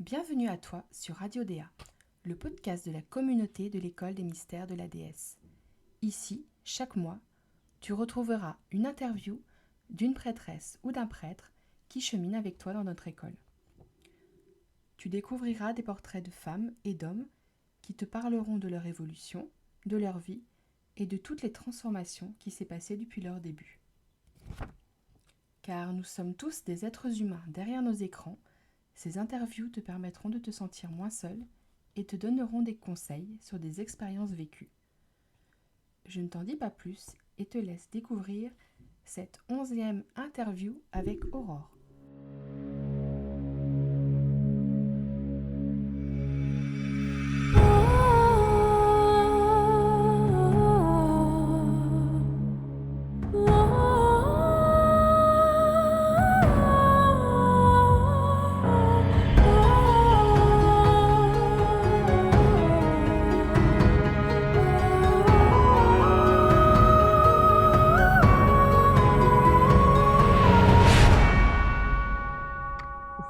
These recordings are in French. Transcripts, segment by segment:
Bienvenue à toi sur Radio Déa, le podcast de la communauté de l'école des mystères de la déesse. Ici, chaque mois, tu retrouveras une interview d'une prêtresse ou d'un prêtre qui chemine avec toi dans notre école. Tu découvriras des portraits de femmes et d'hommes qui te parleront de leur évolution, de leur vie et de toutes les transformations qui s'est passées depuis leur début. Car nous sommes tous des êtres humains derrière nos écrans, ces interviews te permettront de te sentir moins seul et te donneront des conseils sur des expériences vécues. Je ne t'en dis pas plus et te laisse découvrir cette 11e interview avec Aurore.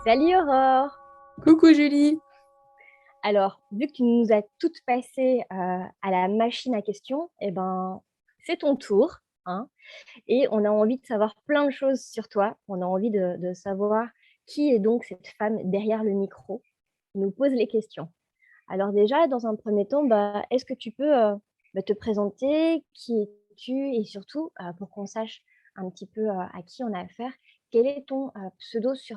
Salut Aurore! Coucou Julie. Alors, vu que tu nous as toutes passées à la machine à questions, c'est ton tour, hein, et on a envie de savoir plein de choses sur toi. On a envie de savoir qui est donc cette femme derrière le micro qui nous pose les questions. Alors déjà, dans un premier temps, est-ce que tu peux te présenter, qui es-tu, et surtout, pour qu'on sache un petit peu à qui on a affaire, quel est ton pseudo sur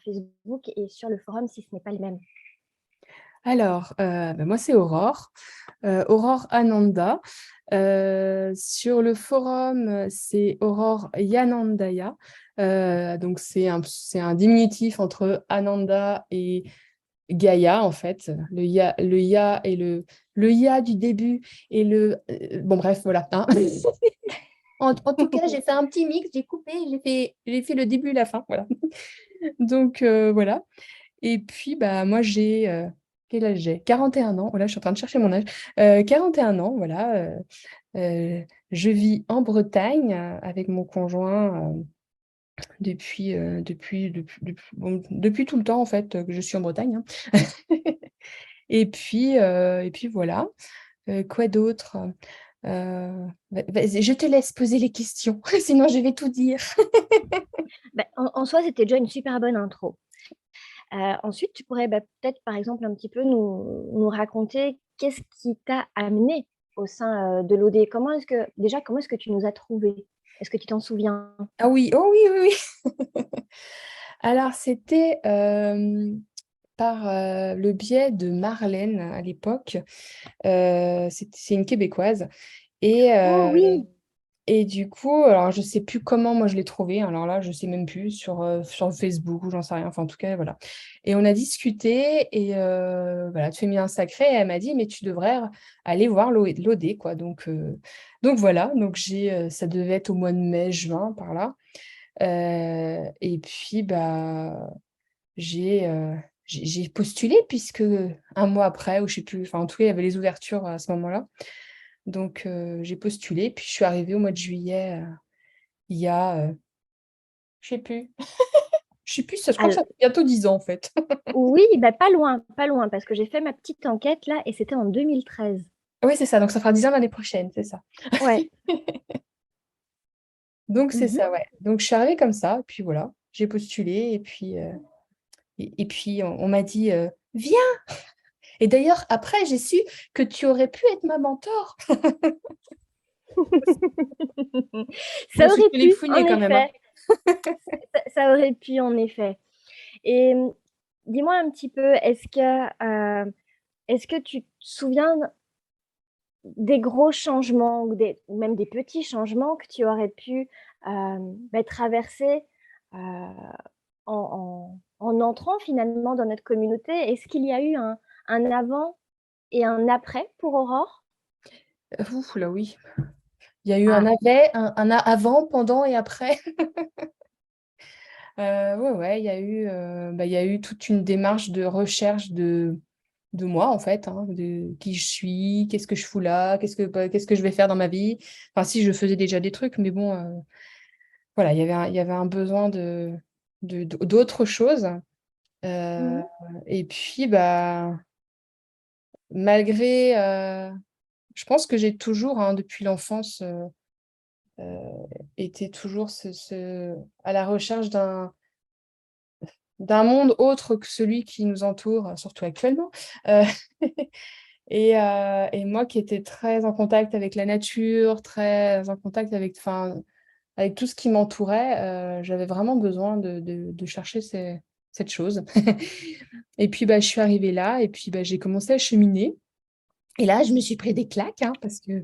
Facebook et sur le forum si ce n'est pas le même? Alors, moi c'est Aurore, Aurore Ananda. Sur le forum, c'est Aurore Yanandaya. Donc c'est un diminutif entre Ananda et Gaïa, en fait. Le ya et le ya du début et bon, bref, voilà. Hein. En tout cas, j'ai fait un petit mix, j'ai coupé, j'ai fait le début et la fin, voilà. Donc, voilà. Et puis, moi, quel âge j'ai? 41 ans. Voilà, je suis en train de chercher mon âge. 41 ans, voilà. Je vis en Bretagne avec mon conjoint depuis tout le temps, en fait, que je suis en Bretagne. Hein. Et puis voilà. Quoi d'autre? Vas-y, je te laisse poser les questions, sinon je vais tout dire. En soi, c'était déjà une super bonne intro. Ensuite, tu pourrais peut-être, par exemple, un petit peu nous raconter qu'est-ce qui t'a amené au sein de l'OD. Comment est-ce que tu nous as trouvés? Est-ce que tu t'en souviens? Ah oui, oh oui, oui, oui. Alors, c'était par le biais de Marlène à l'époque. C'est une Québécoise. Et, Oh oui! et du coup, alors je sais plus comment moi je l'ai trouvée. Alors là, je sais même plus sur Facebook ou j'en sais rien. Enfin, en tout cas, voilà. Et on a discuté et voilà, tu as mis un sacré. Et elle m'a dit, mais tu devrais aller voir l'OD, quoi. Donc voilà. Donc ça devait être au mois de mai, juin, par là. Et puis, j'ai postulé puisque un mois après, ou je sais plus, enfin en tout cas, il y avait les ouvertures à ce moment-là. Donc, j'ai postulé, puis je suis arrivée au mois de juillet, il y a, je sais plus, je sais plus, je crois que ça Alors, fait bientôt 10 ans en fait. oui, pas loin, parce que j'ai fait ma petite enquête là et c'était en 2013. Oui, c'est ça, donc ça fera 10 ans l'année prochaine, c'est ça. Ouais. Donc c'est Mhm. ça, ouais. Donc je suis arrivée comme ça, puis voilà, j'ai postulé et puis on m'a dit, «Viens!» Et d'ailleurs après j'ai su que tu aurais pu être ma mentor. Je me Ça suis aurait fait les pu, en fouiller quand même, hein. effet. Ça aurait pu, en effet. Et dis-moi un petit peu, est-ce que tu te souviens des gros changements ou même des petits changements que tu aurais pu traverser euh, en entrant finalement dans notre communauté? Est-ce qu'il y a eu un avant et un après pour Aurore? Ouf, là oui. Il y a eu un Ah, avait, avant, pendant et après. Ouais, ouais, il y a eu toute une démarche de recherche de moi, en fait, hein, de qui je suis, qu'est-ce que je fous là, qu'est-ce que je vais faire dans ma vie. Enfin, si, je faisais déjà des trucs, mais bon, voilà, il y avait un besoin d'autre chose. Euh, Mhm. et puis, bah, malgré, je pense que j'ai toujours, hein, depuis l'enfance, euh, été toujours à la recherche d'un monde autre que celui qui nous entoure, surtout actuellement. Euh, et moi qui étais très en contact avec la nature, très en contact avec, enfin, avec tout ce qui m'entourait, j'avais vraiment besoin de chercher cette chose. Et puis bah, je suis arrivée là et puis bah, j'ai commencé à cheminer. Et là, je me suis pris des claques, hein, parce que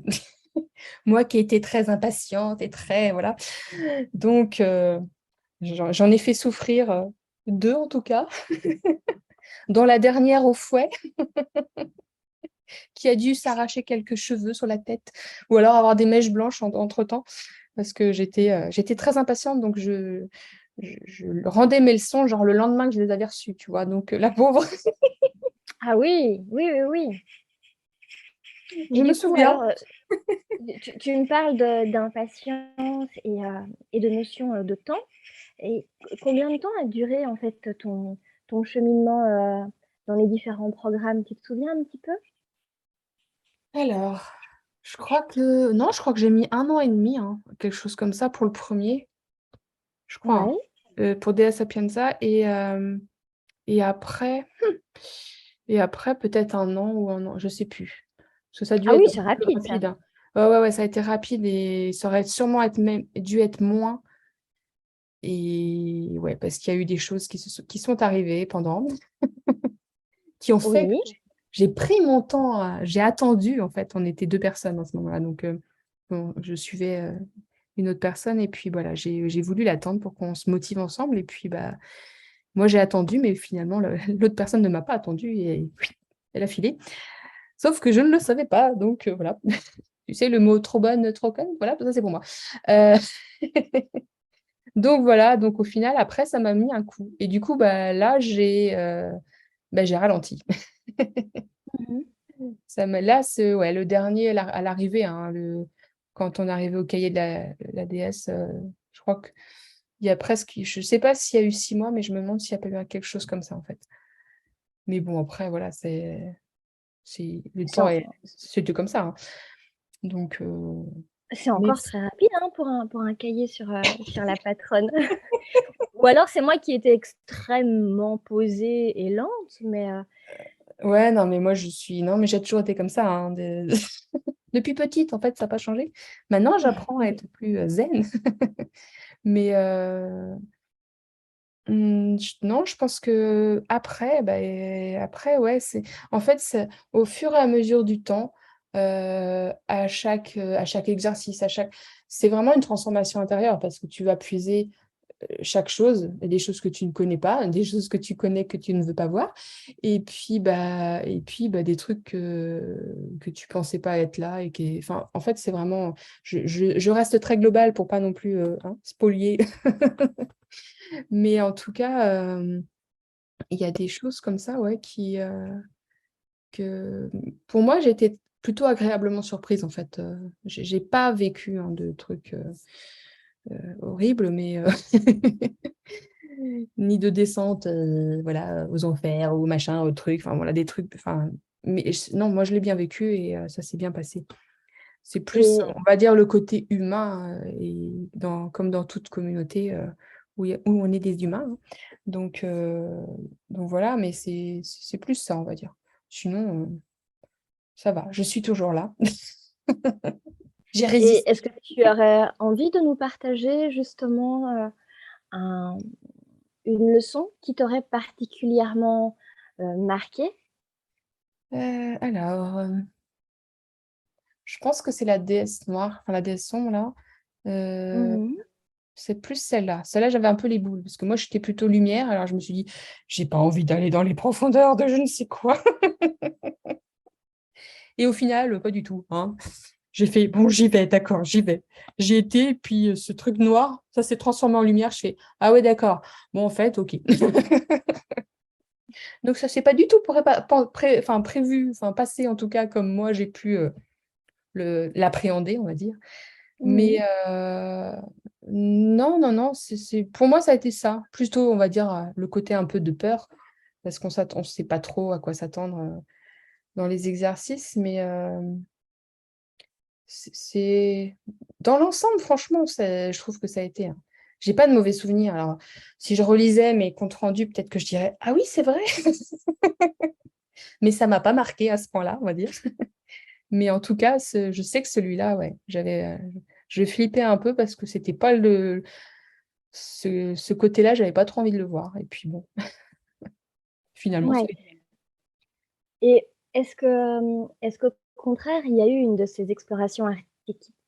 moi qui étais très impatiente et très, voilà. Donc, j'en ai fait souffrir deux en tout cas, dont la dernière au fouet, qui a dû s'arracher quelques cheveux sur la tête, ou alors avoir des mèches blanches entre-temps, parce que j'étais très impatiente, donc je rendais mes leçons genre le lendemain que je les avais reçues, tu vois. Donc, la pauvre, Ah oui, oui, oui, oui. je Et me du coup, souviens. alors, tu me parles d'impatience et de notion de temps. Et combien de temps a duré en fait ton cheminement dans les différents programmes? Tu te souviens un petit peu? Alors, je crois que... Non, je crois que j'ai mis 1 an et demi, hein, quelque chose comme ça pour le premier, je crois, hein, Ouais. pour Dea Sapienza. Et après, peut-être 1 an ou 1 an, je sais plus. Parce que ça a dû Ah être oui, un c'est peu plus rapide ça. rapide, hein. Ouais, ouais, ouais, ça a été rapide et ça aurait sûrement dû être moins. Et ouais, parce qu'il y a eu des choses qui sont arrivées pendant, qui ont fait que Oui. j'ai pris mon temps, j'ai attendu, en fait. On était deux personnes à ce moment-là. Donc, bon, je suivais une autre personne et puis voilà, j'ai voulu l'attendre pour qu'on se motive ensemble. Et puis, bah, moi, j'ai attendu, mais finalement, l'autre personne ne m'a pas attendu et puis, elle a filé. Sauf que je ne le savais pas, donc voilà. Tu sais, le mot trop bonne, trop conne, voilà, ça c'est pour moi. Euh, donc voilà, donc au final, après, ça m'a mis un coup. Et du coup, bah, là, j'ai ralenti. Mhm. Là, c'est ouais, le dernier à l'arrivée, hein, quand on est arrivé au cahier de la déesse, je crois qu'il y a presque, je ne sais pas s'il y a eu 6 mois, mais je me demande s'il n'y a pas eu quelque chose comme ça, en fait. Mais bon, après, voilà, le C'est temps en- c'était comme ça, hein. Donc, c'est mais encore très rapide hein, pour un cahier sur la patronne. Ou alors c'est moi qui étais extrêmement posée et lente, mais ouais, non, mais moi, non, mais j'ai toujours été comme ça, hein, depuis petite, en fait, ça n'a pas changé. Maintenant, j'apprends à être plus zen. Mais non, je pense que après, bah, ouais, en fait, au fur et à mesure du temps, à chaque exercice, c'est vraiment une transformation intérieure parce que tu vas puiser chaque chose, des choses que tu ne connais pas, des choses que tu connais que tu ne veux pas voir, et puis, des trucs que tu pensais pas être là enfin, en fait, c'est vraiment, je reste très globale pour pas non plus spolier, mais en tout cas, il y a des choses comme ça, ouais, que pour moi, j'ai été plutôt agréablement surprise en fait. J'ai pas vécu, hein, de trucs horribles, mais ni de descente, voilà, aux enfers ou machin, aux trucs, enfin voilà, des trucs, enfin, mais non, moi je l'ai bien vécu et ça s'est bien passé. C'est plus, et, on va dire, le côté humain, et comme dans toute communauté où on est des humains, hein. Donc, voilà, mais c'est plus ça, on va dire. Sinon, ça va, je suis toujours là. J'ai et résisté. est-ce que tu aurais envie de nous partager justement un- une leçon qui t'aurait particulièrement marqué? Alors, je pense que c'est la déesse noire, enfin la déesse sombre, là. Euh, Mhm. c'est plus celle-là. Celle-là, j'avais un peu les boules, parce que moi, j'étais plutôt lumière, alors je me suis dit, j'ai pas envie d'aller dans les profondeurs de je ne sais quoi. Et au final, pas du tout, hein. J'ai fait, bon, j'y vais, d'accord, j'y vais. J'y étais, et puis ce truc noir, ça s'est transformé en lumière. Je fais, ah ouais, d'accord. Bon, en fait, ok. Donc, ça s'est pas du tout enfin, prévu, enfin, passé en tout cas, comme moi, j'ai pu l'appréhender, on va dire. Mais Mhm. non, non, non, pour moi, ça a été ça. Plutôt, on va dire, le côté un peu de peur. parce on sait pas trop à quoi s'attendre, dans les exercices, mais c'est dans l'ensemble, franchement, je trouve que ça a été, hein. J'ai pas de mauvais souvenirs. Alors, si je relisais mes comptes rendus, peut-être que je dirais: «Ah oui, c'est vrai!» Mais ça m'a pas marqué à ce point-là, on va dire. Mais en tout cas, je sais que celui-là, ouais, je flippais un peu parce que c'était pas ce côté-là, j'avais pas trop envie de le voir et puis bon, finalement, ça Ouais. a été. Et est-ce qu'au contraire, il y a eu une de ces explorations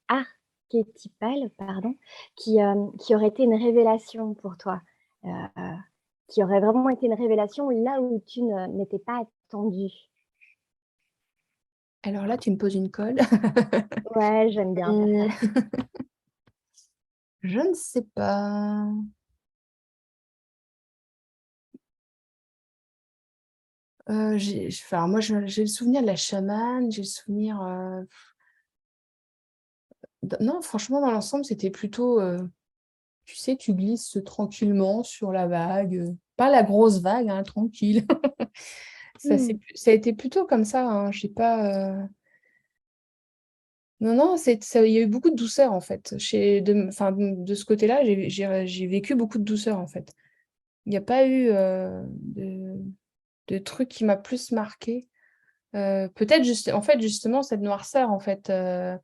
archétypales, pardon, qui aurait été une révélation pour toi? Heu, qui aurait vraiment été une révélation là où tu n'étais pas attendu? Alors là, tu me poses une colle. Ouais, j'aime bien faire ça. Mmh, je ne sais pas. Enfin, moi, j'ai le souvenir de la chamane, j'ai le souvenir, non, franchement, dans l'ensemble, c'était plutôt, tu sais, tu glisses tranquillement sur la vague, pas la grosse vague, hein, tranquille. Mmh. Ça a été plutôt comme ça, hein, j'ai pas, non, non, il y a eu beaucoup de douceur, en fait. Enfin, de ce côté-là, j'ai vécu beaucoup de douceur, en fait. Il y a pas eu, de truc qui m'a plus marqué. Peut-être en fait, justement, cette noirceur, en fait, elle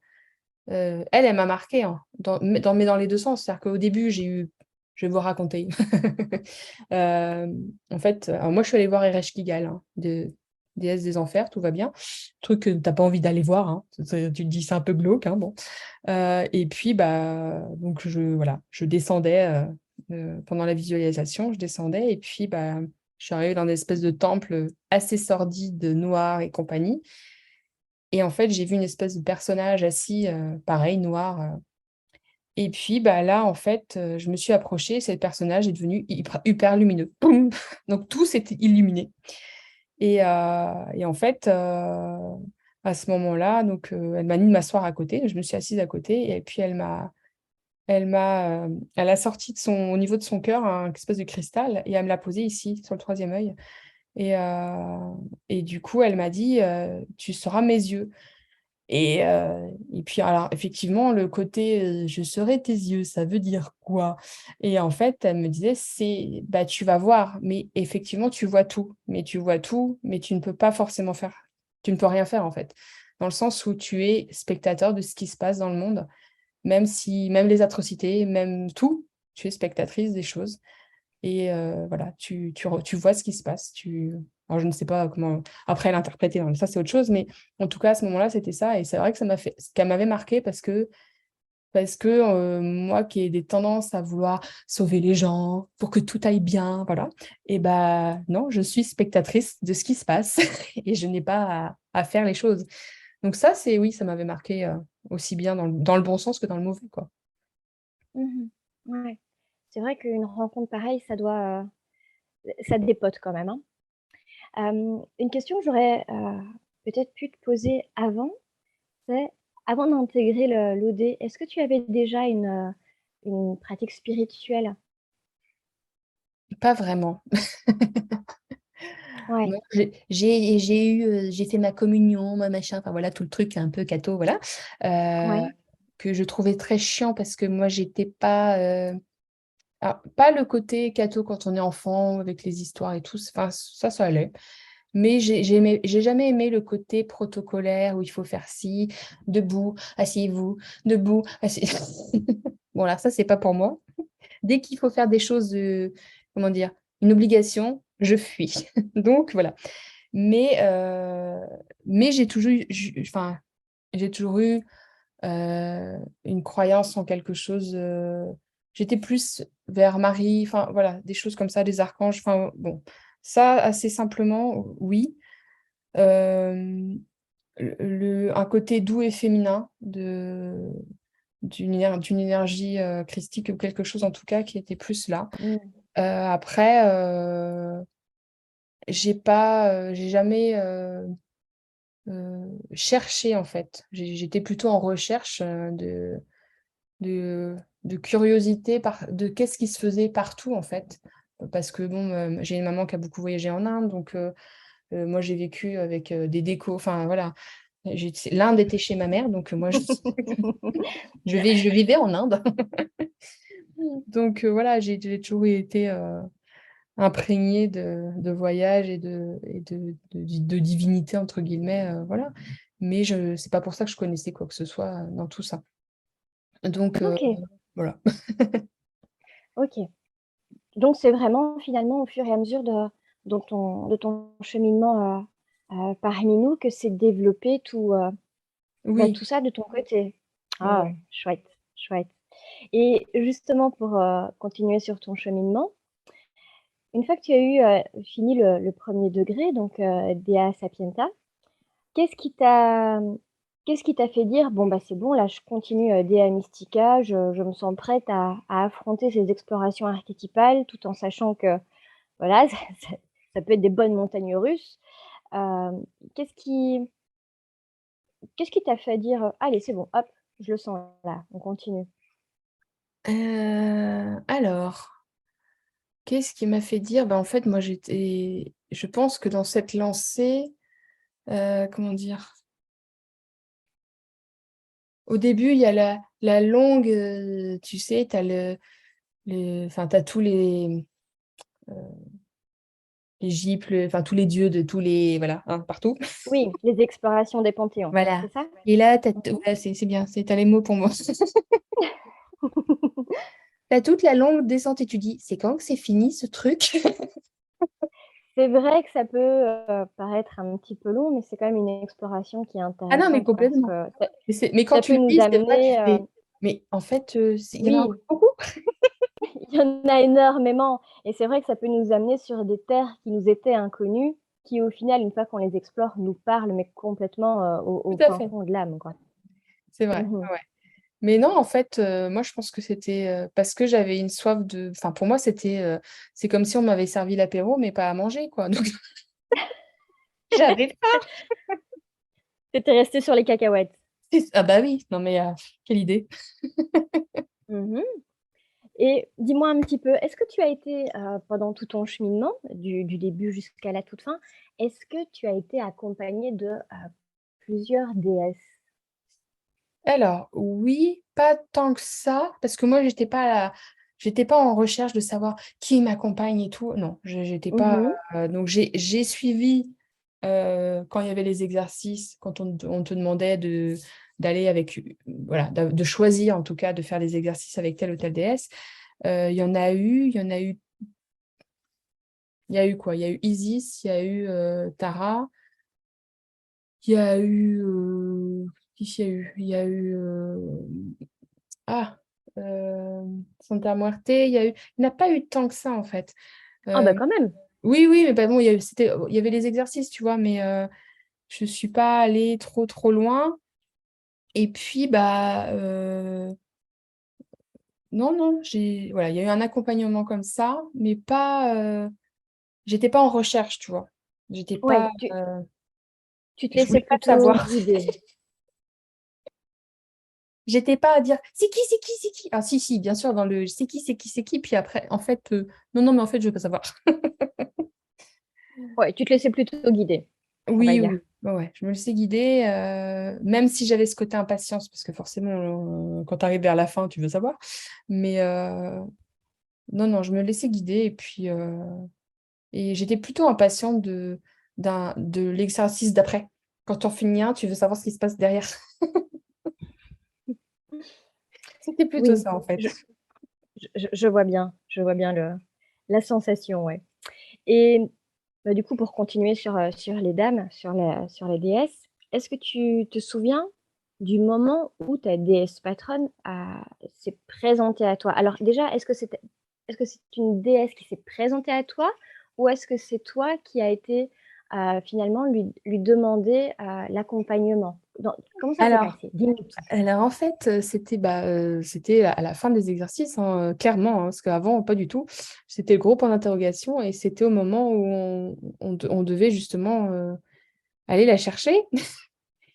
m'a marquée, hein, dans les 2 sens. C'est-à-dire qu'au début, je vais vous raconter. En fait, alors moi, je suis allée voir Ereshkigal, hein, de déesse des enfers, tout va bien. Truc que tu as pas envie d'aller voir, hein. Tu te dis: «C'est un peu glauque», hein, bon. Et puis, bah, donc voilà, je descendais, pendant la visualisation, je descendais et puis, bah, je suis arrivée dans une espèce de temple, assez sordide, noir et compagnie et en fait, j'ai vu une espèce de personnage assis, pareil noir, et puis, bah, là, en fait, je me suis approchée, ce personnage est devenu hyper lumineux. Boum! Donc tout s'était illuminé et en fait, à ce moment-là, donc elle m'a dit de m'asseoir à côté. Je me suis assise à côté et puis elle a sorti au niveau de son cœur un espèce de cristal et elle me l'a posé ici, sur le troisième œil et du coup, elle m'a dit, «Tu seras mes yeux». Et puis alors effectivement le côté, «Je serai tes yeux», ça veut dire quoi? Et en fait, elle me disait: «C'est bah, tu vas voir, mais effectivement tu vois tout, mais tu ne peux rien faire en fait». Dans le sens où tu es spectateur de ce qui se passe dans le monde, même les atrocités, même tout, tu es spectatrice des choses. Et voilà, tu vois ce qui se passe. Alors je ne sais pas comment après l'interpréter, hein, ça c'est autre chose, mais en tout cas à ce moment-là, c'était ça et c'est vrai que qu'elle m'avait marquée parce que, moi qui ai des tendances à vouloir sauver les gens, pour que tout aille bien, voilà et bah, non, je suis spectatrice de ce qui se passe et je n'ai pas à faire les choses. Donc ça, oui, ça m'avait marquée, aussi bien dans le bon sens que dans le mauvais, quoi. Mmh. Ouais. C'est vrai qu'une rencontre pareille, ça dépote quand même, hein. Une question que j'aurais, peut-être pu te poser avant, c'est avant d'intégrer l'OD, est-ce que tu avais déjà une pratique spirituelle? Pas vraiment. Ouais, Non, j'ai fait ma communion, ma machin, enfin voilà, tout le truc un peu catho, voilà, heu, ouais. que je trouvais très chiant parce que moi j'étais pas, alors pas le côté catho quand on est enfant avec les histoires et tout, enfin ça allait. Mais j'ai jamais aimé le côté protocolaire où il faut faire ci, debout, asseyez-vous, debout, asseyez bon alors ça c'est pas pour moi. Dès qu'il faut faire des choses, comment dire? Une obligation, je fuis. Donc voilà. Mais j'ai toujours eu enfin, j'ai toujours eu, une croyance en quelque chose, j'étais plus vers Marie, enfin voilà, des choses comme ça, des archanges, enfin bon. Ça, assez simplement, oui. Hem, un côté doux et féminin d'une énergie, christique ou quelque chose en tout cas qui était plus là. Mmh. Après, j'ai jamais, cherché en fait. J'étais plutôt en recherche, de de curiosité de qu'est-ce qui se faisait partout en fait. parce que bon, j'ai une maman qui a beaucoup voyagé en Inde, donc moi j'ai vécu avec des décos, enfin voilà. L'Inde était chez ma mère, donc moi je vivais en Inde. Donc voilà, j'ai toujours été imprégnée de voyage et de divinité, entre guillemets, voilà. Mais c'est pas pour ça que je connaissais quoi que ce soit dans tout ça. Donc Ok, voilà. ok. Donc c'est vraiment finalement au fur et à mesure de ton cheminement parmi nous que c'est développé Oui. tout ça de ton côté. Ah, Ouais. chouette, chouette. Et justement pour continuer sur ton cheminement, une fois que tu as eu fini le premier degré, donc DA Sapienta, qu'est-ce qui t'a qu'est-ce qui t'a fait dire, bon, bah, c'est bon, là, je continue DA Mystica, je me sens prête à affronter ces explorations archétypales, tout en sachant que, voilà, ça peut être des bonnes montagnes russes. Euh, qu'est-ce qui, qu'est-ce qui t'a fait dire, allez, c'est bon, hop, je le sens là, on continue. Alors, qu'est-ce qui m'a fait dire? En fait, moi, je pense que dans cette lancée, comment dire? Au début, il y a la longue, tu sais, enfin, t'as tous euh, les gypes, enfin, tous les dieux de tous les, voilà, hein, partout. Oui, les explorations des panthéons, Voilà. c'est ça? Et là, Mhm. ouais, c'est bien, t'as les mots pour moi. T'as toute la longue descente et tu dis, c'est quand que c'est fini ce truc? C'est vrai que ça peut paraître un petit peu long, mais c'est quand même une exploration qui est Ah non, mais intéressante parce complètement. que Mais quand ça tu peut le nous lis, c'est vrai. amener. Mais en fait, il y en a Oui, encore beaucoup. il y en a énormément. Et c'est vrai que ça peut nous amener sur des terres qui nous étaient inconnues, qui au final, une fois qu'on les explore, nous parlent, mais complètement au Tout à fin fait. fond de l'âme, quoi. C'est vrai. Mhm. Ouais. Mais non, en fait, moi, je pense que c'était parce que j'avais une soif de. Enfin, pour moi, c'est comme si on m'avait servi l'apéro, mais pas à manger, quoi. Donc, j'avais faim. T'étais resté sur les cacahuètes. Ah bah oui, non mais quelle idée. Mhm. Et dis-moi un petit peu, est-ce que tu as été, pendant tout ton cheminement, du début jusqu'à la toute fin, est-ce que tu as été accompagné de plusieurs déesses? Alors, oui, pas tant que ça, parce que moi, j'étais pas en recherche de savoir qui m'accompagne et tout. Non, j'étais pas. Mhm. Donc, j'ai suivi quand il y avait les exercices, quand on te demandait d'aller avec, voilà, de choisir en tout cas de faire les exercices avec telle ou telle déesse. Il y a eu quoi? Il y a eu Isis, il y a eu Tara, il y a eu. Qui s'il y a eu? Il y a eu. Ah, Santa Muerte, il n'a pas eu tant que ça en fait. Ah bah Euh, quand même. oui, oui, mais bah, bon, il y avait les exercices, tu vois, mais je suis pas allée trop, trop loin. Et puis, bah, non, non, voilà, il y a eu un accompagnement comme ça, mais j'étais pas en recherche, tu vois. J'étais Ouais, pas, tu te je laissais voulais pas plutôt savoir. guider. J'étais pas à dire c'est qui, c'est qui, c'est qui. Ah, si, si, bien sûr, dans le c'est qui, c'est qui, c'est qui. Puis après, en fait, non, non, mais en fait, je veux pas savoir. Ouais, tu te laissais plutôt guider, on va Oui, dire. oui, ouais, ouais, je me laissais guider, même si j'avais ce côté impatience, parce que forcément, quand tu arrives vers la fin, tu veux savoir. Mais non, non, je me laissais guider et j'étais plutôt impatiente de l'exercice d'après. Quand on finit un, tu veux savoir ce qui se passe derrière. C'était plutôt Oui, ça, en fait. je vois bien la sensation, ouais. Et bah, du coup, pour continuer sur les dames, sur les déesses, est-ce que tu te souviens du moment où ta déesse patronne s'est présentée à toi? Alors déjà, est-ce que c'est une déesse qui s'est présentée à toi ou est-ce que c'est toi qui as été finalement lui demander l'accompagnement? Comment ça s'est Alors, passé? Dis-nous tout. Alors en fait, c'était à la fin des exercices, hein, clairement, hein, parce qu'avant, pas du tout. C'était le gros point d'interrogation et c'était au moment où on devait justement aller la chercher.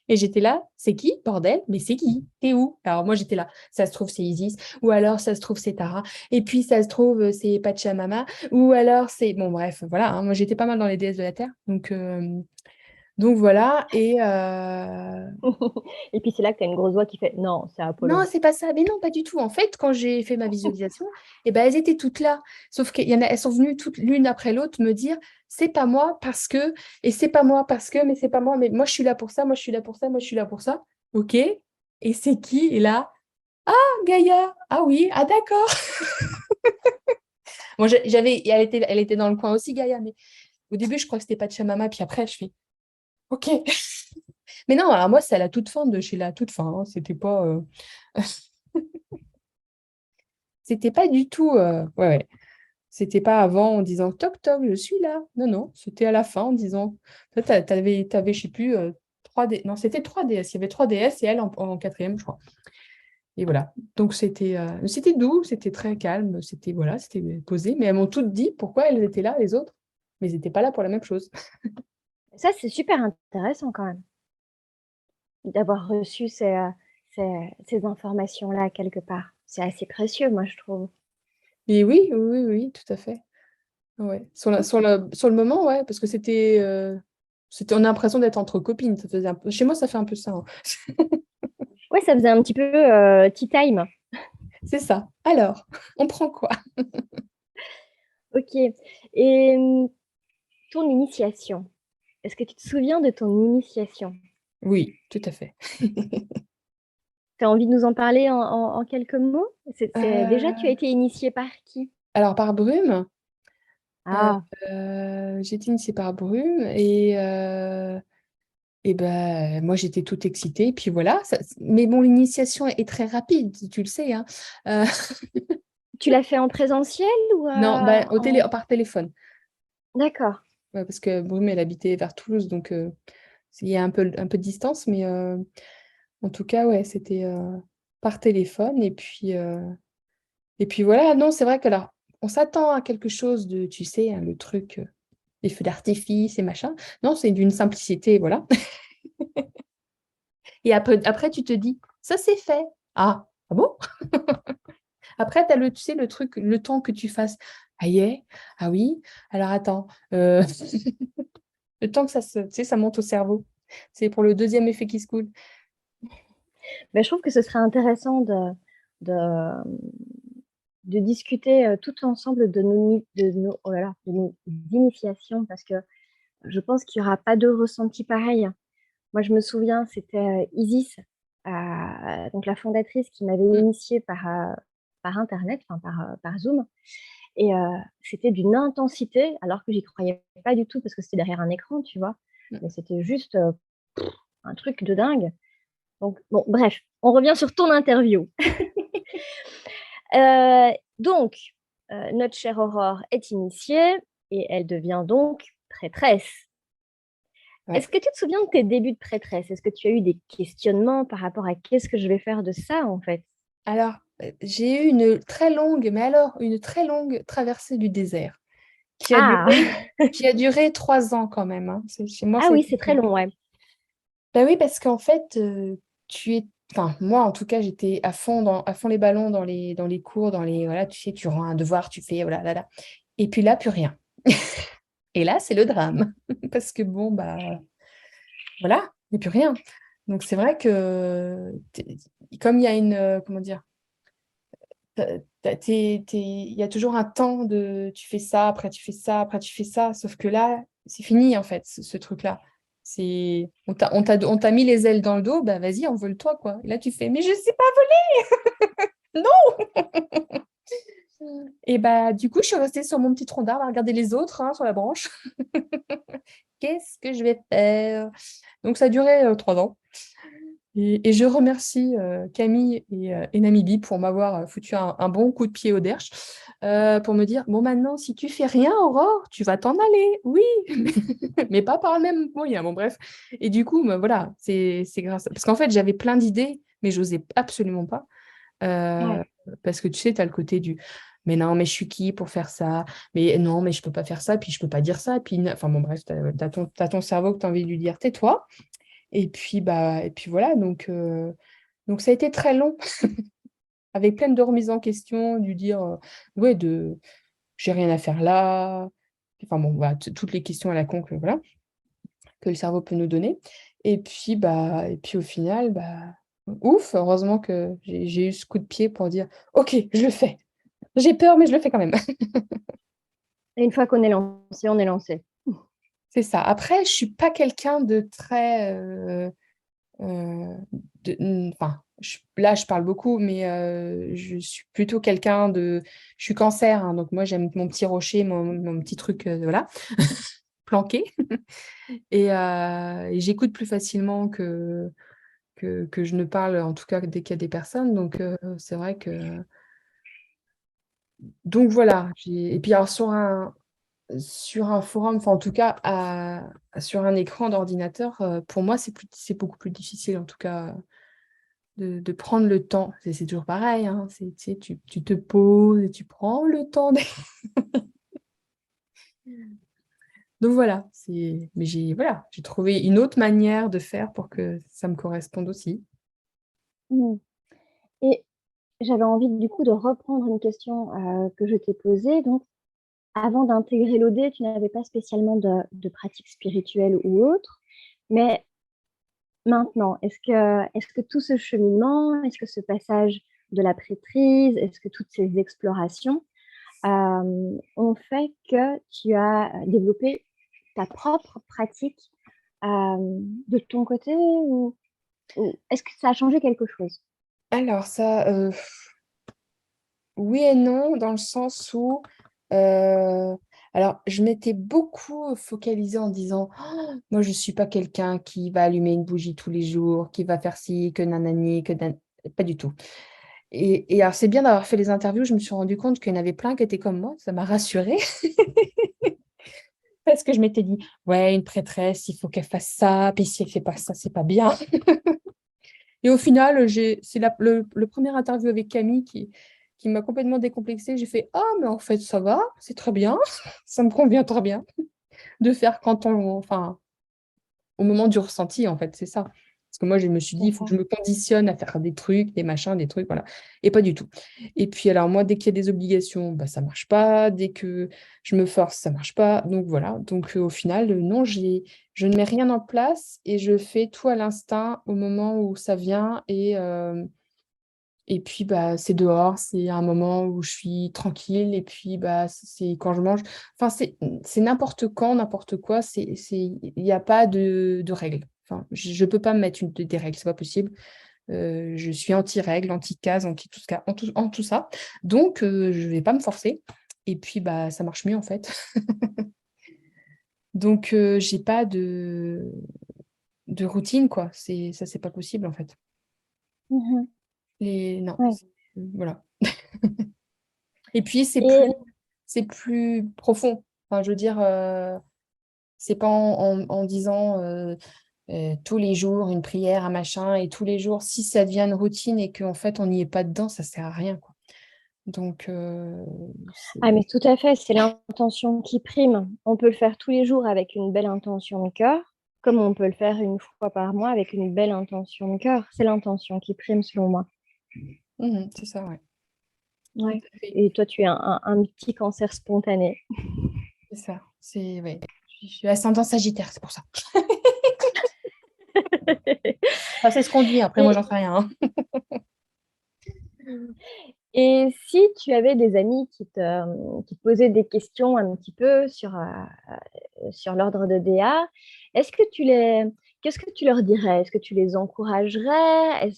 Et j'étais là, c'est qui, bordel? Mais c'est qui? T'es où? Alors moi j'étais là, ça se trouve c'est Isis, ou alors ça se trouve c'est Tara, et puis ça se trouve c'est Pachamama, ou alors c'est... Bon bref, voilà, hein, moi j'étais pas mal dans les déesses de la Terre, donc voilà, Et puis c'est là que tu as une grosse voix qui fait non, c'est Non, Apollon. c'est pas ça. Mais non, pas du tout. En fait, quand j'ai fait ma visualisation, eh ben, elles étaient toutes là. Sauf qu'il y en a, elles sont venues toutes l'une après l'autre me dire, c'est pas moi parce que, et c'est pas moi parce que, mais c'est pas moi, mais moi je suis là pour ça, moi je suis là pour ça, moi je suis là pour ça. Ok. Et c'est qui? Et là, ah, Gaïa. Ah oui, ah d'accord. Moi, elle était dans le coin aussi, Gaïa, mais au début, je crois que c'était pas de chez Mama, puis après, je fais, ok. Mais non, alors moi, c'est à la toute fin de chez la toute fin, hein. C'était pas. C'était pas du tout. Ouais, ouais. C'était pas avant en disant toc toc, je suis là. Non, non, c'était à la fin en disant. Toi, t'avais, je sais plus, 3D. Non, c'était 3DS. Il y avait 3DS et elle en quatrième, je crois. Et voilà. Donc c'était doux, c'était très calme, c'était voilà, c'était posé. Mais elles m'ont toutes dit pourquoi elles étaient là, les autres. Mais elles n'étaient pas là pour la même chose. Ça, c'est super intéressant quand même, d'avoir reçu ces informations-là quelque part. C'est assez précieux, moi, je trouve. Et oui, oui, oui, oui, tout à fait. Ouais. Sur le moment, ouais, parce que on a l'impression d'être entre copines. Ça faisait un peu... Chez moi, ça fait un peu ça, hein. Ouais, ça faisait un petit peu tea time. C'est ça. Alors, on prend quoi? Ok. Et ton initiation, est-ce que tu te souviens de ton initiation? Oui, tout à fait. Tu as envie de nous en parler en quelques mots? Déjà, tu as Euh, été initiée par qui? alors, par Brume, euh, Ah, j'ai été initiée par Brume et ben, moi, j'étais toute excitée. Puis voilà. Mais bon, l'initiation est très rapide, tu le sais, hein. Euh, tu l'as fait en présentiel ou non, ben, par téléphone. D'accord. Ouais, parce que Brume, elle habitait vers Toulouse, donc il y a un peu de distance. Mais en tout cas, ouais, c'était par téléphone. Et puis voilà, non, c'est vrai que là, on s'attend à quelque chose de, tu sais, hein, le truc, les feux d'artifice et machin. Non, c'est d'une simplicité, voilà. Et après, tu te dis, ça c'est fait. Ah bon? Après, tu as tu sais, le truc, le temps que tu fasses. Ah yeah, ah oui, alors attends. Le temps que tu sais, ça monte au cerveau. C'est pour le deuxième effet qui se coule. Ben, je trouve que ce serait intéressant de, de discuter tout ensemble oh là là, de nos initiations parce que je pense qu'il n'y aura pas de ressenti pareil. Moi, je me souviens, c'était Isis, donc la fondatrice, qui m'avait Mm. initiée par Internet, enfin par Zoom. Et c'était d'une intensité, alors que j'y croyais pas du tout parce que c'était derrière un écran, tu vois. Mm. Mais c'était juste un truc de dingue. Donc, bon, bref, on revient sur ton interview. Donc, notre chère Aurore est initiée et elle devient donc prêtresse. Ouais. Est-ce que tu te souviens de tes débuts de prêtresse? Est-ce que tu as eu des questionnements par rapport à qu'est-ce que je vais faire de ça, en fait? Alors, j'ai eu une très longue traversée du désert qui a Ah, duré, qui a duré 3 ans quand même, hein. Chez moi, ah ça a oui, été c'est très long, ouais. Ben oui, parce qu'en fait, enfin, moi, en tout cas, j'étais à fond les ballons dans les cours, voilà, tu sais, tu rends un devoir, tu fais, voilà, là, là. Et puis là, plus rien. Et là, c'est le drame. Parce que bon, bah, voilà, il n'y a plus rien. Donc, c'est vrai que, comme il y a comment dire, il y a toujours un temps tu fais ça, après tu fais ça, après tu fais ça, sauf que là, c'est fini en fait, ce truc-là. On t'a mis les ailes dans le dos, bah vas-y, envole-toi, quoi. Et là, tu fais, mais je sais pas voler, non! Et bah, du coup, je suis restée sur mon petit tronc d'arbre à regarder les autres, hein, sur la branche. Qu'est-ce que je vais faire? Donc, ça a duré 3 ans. Et je remercie Camille et Namibi pour m'avoir foutu un bon coup de pied au derche, pour me dire, bon maintenant, si tu fais rien, Aurore, tu vas t'en aller, oui, mais pas par le même moyen, bon bref. Et du coup, voilà, c'est grâce parce qu'en fait, j'avais plein d'idées, mais j'osais absolument pas, Ouais, euh, parce que tu sais, tu as le côté mais non, mais je suis qui pour faire ça? Mais non, mais je peux pas faire ça, puis je peux pas dire ça, puis enfin bon bref, t'as ton cerveau que tu as envie de lui dire, tais-toi. Et puis voilà, donc ça a été très long, avec plein de remises en question, du dire, ouais, j'ai rien à faire là. Enfin bon, voilà, toutes les questions à la con que, voilà, que le cerveau peut nous donner. Et puis au final, ouf, heureusement que j'ai eu ce coup de pied pour dire, OK, je le fais. J'ai peur, mais je le fais quand même. Et une fois qu'on est lancé, on est lancé. C'est ça. Après, je suis pas quelqu'un de très, euh, enfin, là, je parle beaucoup, mais je suis plutôt quelqu'un de. Je suis cancer, hein, donc moi, j'aime mon petit rocher, mon petit truc, voilà, planqué. Et j'écoute plus facilement que je ne parle, en tout cas, dès qu'il y a des personnes. Donc, c'est vrai que. Donc, voilà. Et puis, alors, sur un forum, enfin, en tout cas, sur un écran d'ordinateur, pour moi, c'est beaucoup plus difficile, en tout cas. De prendre le temps. C'est toujours pareil, hein. Tu sais, tu te poses et tu prends le temps. Donc voilà, mais j'ai trouvé une autre manière de faire pour que ça me corresponde aussi. Mmh. Et j'avais envie du coup de reprendre une question, que je t'ai posée. Donc, avant d'intégrer l'OD, tu n'avais pas spécialement de pratique spirituelle ou autre. Mais maintenant, est-ce que tout ce cheminement, est-ce que ce passage de la prêtrise, est-ce que toutes ces explorations, ont fait que tu as développé ta propre pratique, de ton côté ou est-ce que ça a changé quelque chose? Alors ça, oui et non, dans le sens où, euh, alors je m'étais beaucoup focalisée en disant, oh, moi je suis pas quelqu'un qui va allumer une bougie tous les jours, qui va faire ci, que nanani, pas du tout. Et alors c'est bien d'avoir fait les interviews, je me suis rendu compte qu'il y en avait plein qui étaient comme moi, ça m'a rassurée. Parce que je m'étais dit, ouais, une prêtresse, il faut qu'elle fasse ça, puis si elle fait pas ça, c'est pas bien. Et au final, c'est le premier interview avec Camille qui m'a complètement décomplexée. J'ai fait, ah, mais en fait, ça va, c'est très bien, ça me convient très bien de faire enfin, au moment du ressenti, en fait, c'est ça. Parce que moi, je me suis dit, il faut que je D'accord. me conditionne à faire des trucs, des machins, des trucs, voilà. Et pas du tout. Et puis, alors, moi, dès qu'il y a des obligations, ça marche pas. Dès que je me force, ça marche pas. Donc, voilà. Donc, au final, non, je ne mets rien en place et je fais tout à l'instinct au moment où ça vient. Et puis, c'est dehors, c'est un moment où je suis tranquille. Et puis, c'est quand je mange. Enfin, c'est n'importe quand, n'importe quoi. Il n'y a pas de règles. Enfin, je ne peux pas me mettre des règles, c'est pas possible. Je suis anti-règles, anti-case, anti-tout, en tout ça. Donc, je ne vais pas me forcer. Et puis, ça marche mieux, en fait. Donc, j'ai pas de routine, quoi. Ça, c'est pas possible, en fait. Mmh. Et non, Ouais. voilà. Et puis, Et c'est plus profond. Enfin, je veux dire, c'est pas en disant tous les jours une prière, un machin, et tous les jours, si ça devient une routine et qu'en fait, on n'y est pas dedans, ça sert à rien, quoi. Donc, ah c'est. mais tout à fait, c'est l'intention qui prime. On peut le faire tous les jours avec une belle intention de cœur, comme on peut le faire une fois par mois avec une belle intention de cœur. C'est l'intention qui prime selon moi. Mhm, c'est ça, ouais. Tout Ouais. à fait. Et toi, tu es un petit cancer spontané. C'est ça. Ouais. Je suis ascendant Sagittaire, c'est pour ça. Enfin, c'est ce qu'on dit, après, moi, Et, j'en sais rien, hein. et si tu avais des amis qui te posaient des questions un petit peu sur l'ordre de DA, est-ce que qu'est-ce que tu leur dirais? Est-ce que tu les encouragerais?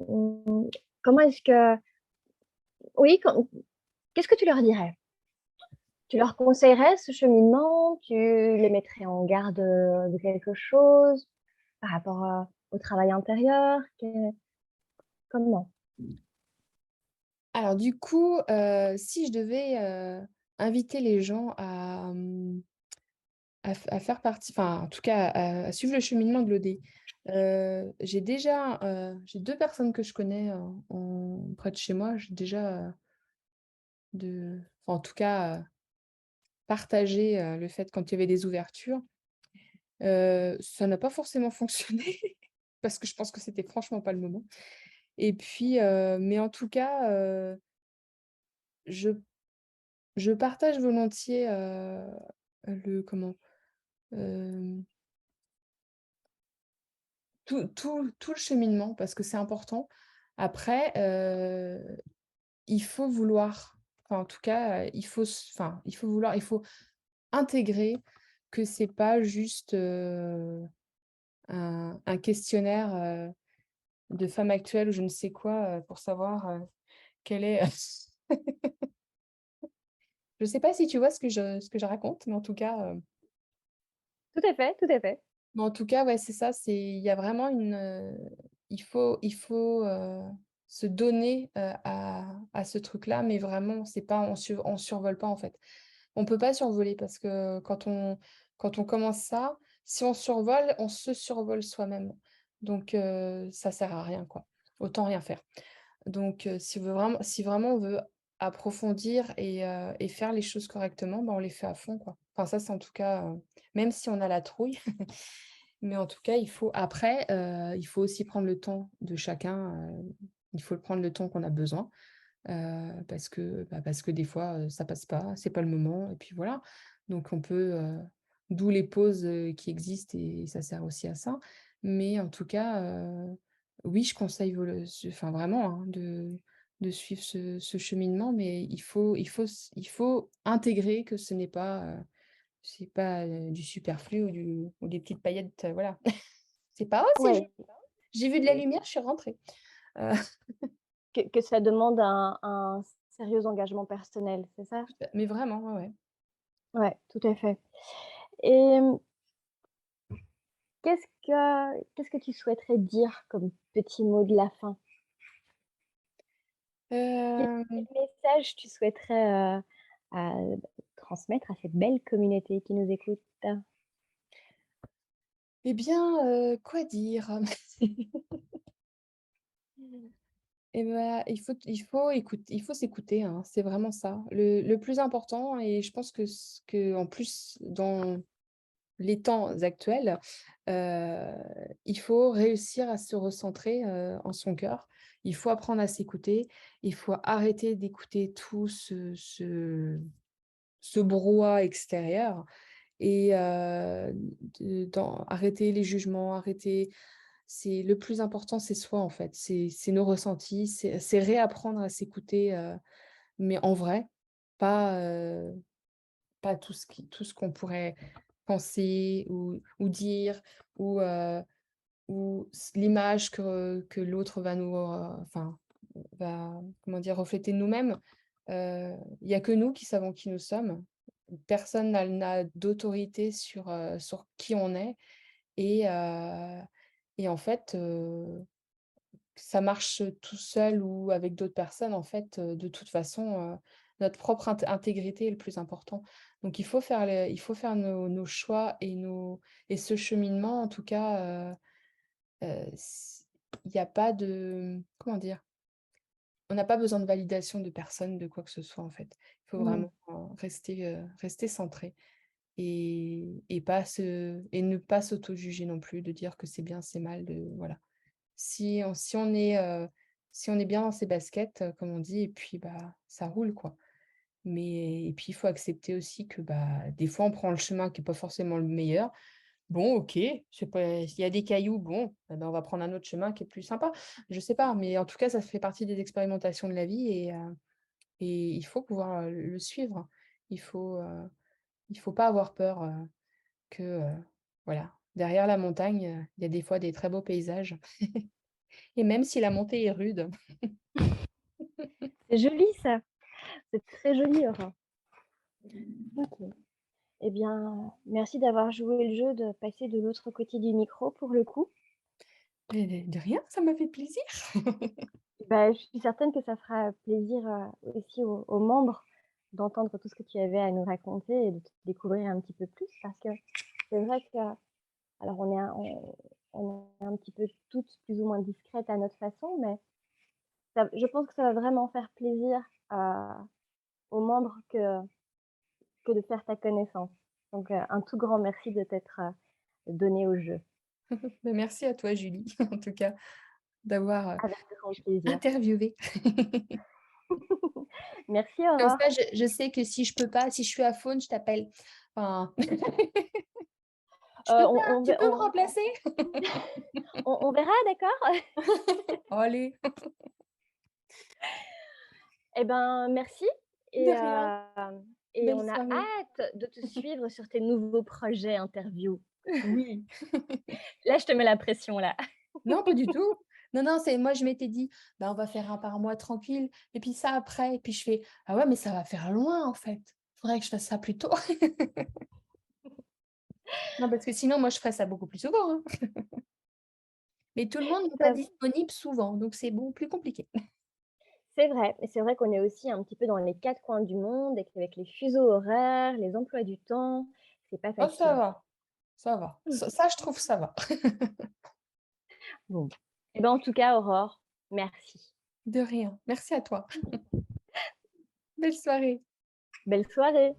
Hum, comment est-ce que, oui, qu'est-ce que tu leur dirais? Tu leur conseillerais ce cheminement? Tu les mettrais en garde de quelque chose par rapport au travail intérieur? Comment? Alors, du coup, si je devais inviter les gens à faire partie, enfin, en tout cas, à suivre le cheminement de l'OD, j'ai deux personnes que je connais près de chez moi. J'ai déjà, enfin, en tout cas, partagé le fait quand il y avait des ouvertures. Ça n'a pas forcément fonctionné parce que je pense que c'était franchement pas le moment et puis, mais en tout cas, je je partage volontiers, le comment? Hem, tout le cheminement parce que c'est important. Après, il faut vouloir, enfin, en tout cas, il faut vouloir, il faut intégrer que c'est pas juste, un questionnaire, de femme actuelle ou je ne sais quoi, pour savoir, quelle est je sais pas si tu vois ce que je raconte, mais en tout cas, Tout à fait, tout à fait. ouais, c'est ça, il y a vraiment il faut se donner, à ce truc-là, mais vraiment, c'est pas on survole pas, en fait. On peut pas survoler parce que quand on commence ça, si on survole, on se survole soi-même. Donc ça sert à rien, quoi. Autant rien faire. Donc si vraiment on veut approfondir et faire les choses correctement, bah, on les fait à fond, quoi. Enfin ça, c'est en tout cas, même si on a la trouille, mais en tout cas, il faut aussi prendre le temps de chacun, il faut prendre le temps qu'on a besoin, parce que des fois, ça passe pas, c'est pas le moment et puis voilà. Donc on peut, d'où les pauses, qui existent et ça sert aussi à ça. Mais en tout cas, oui, je conseille enfin vraiment, hein, de suivre ce cheminement, mais il faut intégrer que ce n'est pas, c'est pas, du superflu ou des petites paillettes, voilà. C'est pas: «Oh, Ouais, j'ai vu de la lumière, je suis rentrée». Heu, que ça demande un sérieux engagement personnel, c'est ça? mais vraiment, ouais, ouais. Ouais, tout à fait. Et qu'est-ce que tu souhaiterais dire comme petit mot de la fin? Quel Hem message tu souhaiterais, à transmettre à cette belle communauté qui nous écoute? Eh bien, quoi dire? Eh bah, il faut s'écouter, hein, c'est vraiment ça. Le plus important et je pense en plus dans les temps actuels, heu, il faut réussir à se recentrer, en son cœur. Il faut apprendre à s'écouter. Il faut arrêter d'écouter tout ce brouhaha extérieur et arrêter les jugements, c'est le plus important, c'est soi, en fait. C'est nos ressentis, c'est réapprendre à s'écouter, mais en vrai, pas, pas tout ce qu'on pourrait penser ou dire ou, l'image que l'autre va nous, enfin, va, comment dire? Refléter de nous-mêmes. Il y a que nous qui savons qui nous sommes. Personne n'a d'autorité sur qui on est et en fait, ça marche tout seul ou avec d'autres personnes, en fait, de toute façon, notre propre intégrité est le plus important. Donc il faut faire nos choix et ce cheminement, en tout cas, s il y a pas de, comment dire? On n'a pas besoin de validation de personne, de quoi que ce soit, en fait. Il faut Mmh. vraiment, rester centré et ne pas s'auto-juger non plus, de dire que c'est bien, c'est mal, voilà. Si on est bien dans ses baskets, comme on dit et puis, bah, ça roule, quoi. Mais et puis, il faut accepter aussi que, bah, des fois, on prend le chemin qui est pas forcément le meilleur. Bon, OK, c'est pas il y a des cailloux, bon, eh ben, on va prendre un autre chemin qui est plus sympa. Je sais pas, mais en tout cas, ça fait partie des expérimentations de la vie et il faut pouvoir, le suivre. Il faut, heu, il faut pas avoir peur, que, voilà, derrière la montagne, il y a des fois des très beaux paysages et même si la montée est rude. C'est joli ça, c'est très joli, Aurore. OK. Eh bien, merci d'avoir joué le jeu, de passer de l'autre côté du micro pour le coup. Mais de rien, ça m'a fait plaisir. Bah, je suis certaine que ça fera plaisir, aussi aux membres d'entendre tout ce que tu avais à nous raconter et de te découvrir un petit peu plus parce que c'est vrai que alors on est un petit peu toutes plus ou moins discrètes à notre façon, mais ça je pense que ça va vraiment faire plaisir, aux membres que de faire ta connaissance. Donc, un tout grand merci de t'être, donner au jeu. Ben, merci à toi, Julie, en tout cas, d'avoir Avec grand plaisir. interviewé. Merci Comme Aurore. ça, je sais que si je peux pas, si je suis à faune, je t'appelle. Enfin, je peux pas, On tu ve peux me remplacer? on verra, d'accord? Allez, Eh ben, merci de et rien. et Belle on a soirée. hâte de te suivre sur tes nouveaux projets interview. Oui. Là, je te mets la pression là. Non, pas du tout. Non, non, c'est moi, je m'étais dit: «Bah, on va faire un par mois tranquille et puis ça après» et puis je fais: «Ah ouais, mais ça va faire loin en fait. Faudrait que je fasse ça plus tôt». Non, parce que sinon, moi, je ferais ça beaucoup plus souvent, hein. Mais tout le monde n'est pas Top. disponible souvent, donc c'est beaucoup plus compliqué. C'est vrai et c'est vrai qu'on est aussi un petit peu dans les 4 coins du monde et qu'avec les fuseaux horaires, les emplois du temps, c'est pas Oh, ça facile. va, ça va. Ça, je trouve ça va. Bon. Et ben, en tout cas, Aurore, merci. De rien. Merci à toi. Belle soirée. Belle soirée.